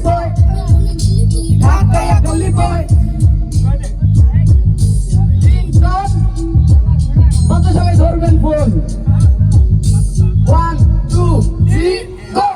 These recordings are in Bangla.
বয়, ঢাকায়া গলি বয়, কত সবাই ধরবেন ফোন। 1 2 3 গো।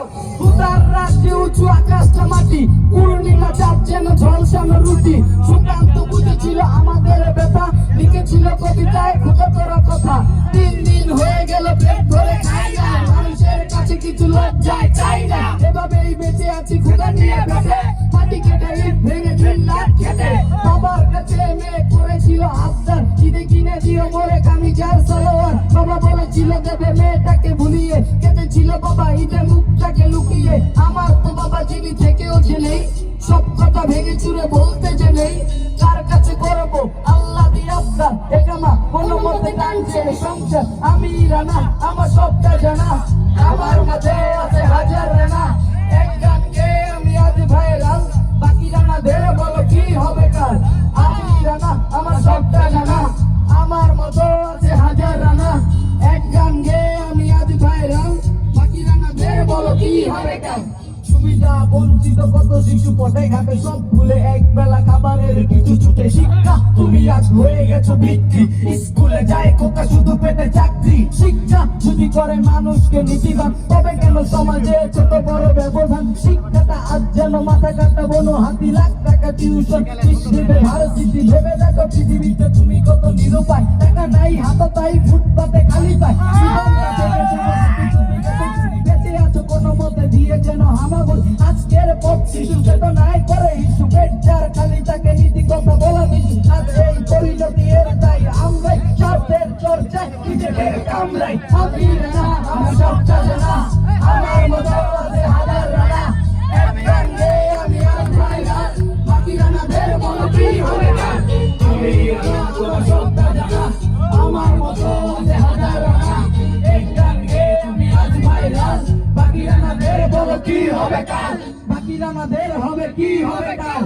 উতার রাজ্যে উঁচু আকাশটা মাটি, পূর্ণিমা চাঁদ যেন ঝলসানো রুটি। সুকান্ত বুঝেছিল আমাদের ব্যথা, লিখেছিল কবিতায় ক্ষুধাতর কথা। 3 দিন হয়ে গেল পেট ভরে খাই না, মানুষের কাছে কিছু লজ্জায় চাই না। এভাবেই বেঁচে আছি ক্ষুধা নিয়ে বেঁচে, মাটি কেটে ইট ভেঙে দিন রাত খেটে। বাবার কাছে মেয়ে করেছিল আবদার, ঈদে কিনে দিও মোরে কামিজার সালোয়ার। বাবা বলেছিল দেবে মেয়েটাকে ভুলিয়ে, কেঁদেছিল বাবা ঈদে মুখটাকে লুকিয়ে। আমার তো বাবা যিনি থেকেও যে নেই, সব কথা ভেঙে চুরে বলতে যে নেই। কার কাছে করবো আল্লাহ দি আবদার, একামা কোনো মতে টানছে সংসার। আমি রানা আমার সবটা জানা, আমার কাছে আছে হাজার রানা। এক গান গেয়ে আমি আজ ভাইরাল, বাকি রানাদের বলো কি হবে কাল। আমি রানা আমার সবটা জানা, আমার মতো আছে হাজার রানা। এক গান গেয়ে আমি আজ ভাইরাল, বাকি রানাদের বলো কি হবে কাল। সুবিধা বঞ্চিত কত শিশু পথে ঘাটে, সব ভুলে এক বেলা খাবারের কিছু ছুটে। শিক্ষা তুমি আজ হয়ে গেছো ভিত্তি, স্কুলে যায় খোকা শুধু পেটে চাকরি। শিক্ষা যদি করে মানুষকে নীতিবান, তবে কেন সমাজে ছোট বড় ব্যবধান। শিক্ষাটা আজ যেন মাথা কাটা বনো হাতি, লাখ টাকা টিউশন দেবে ভারতীয়। ভেবে দেখো পৃথিবীতে তুমি কত নিরুপায়, টাকা নাই হাতে তাই ফুটপাতে খালি পায়। জীবনটা থেকে বেঁচে আছো কোনো মতে দিয়ে যেন হামাগুল। আজকের পথ শিশু চেতনায় করে শিশু, বেচার খালি তাকে নীতি কথা বলা দিশু। আজ এই পরিণতি এর তাই আমরাই স্বার্থের চর্চায় নিজেকে কামড়াই। আমি রানা আমার সবটা জানা, আমার মতো আছে হাজার রানা। এক গান গেয়ে আমি আজ ভাইরাল, বাকি রানাদের বলো কি হবে কাল। আমি রানা আমার সবটা জানা, আমার মতো আছে হাজার রানা। এক গান গেয়ে আমি আজ ভাইরাল, বাকি রানাদের বলো কি হবে কাল। বাকি রানাদের হবে কি হবে কাল।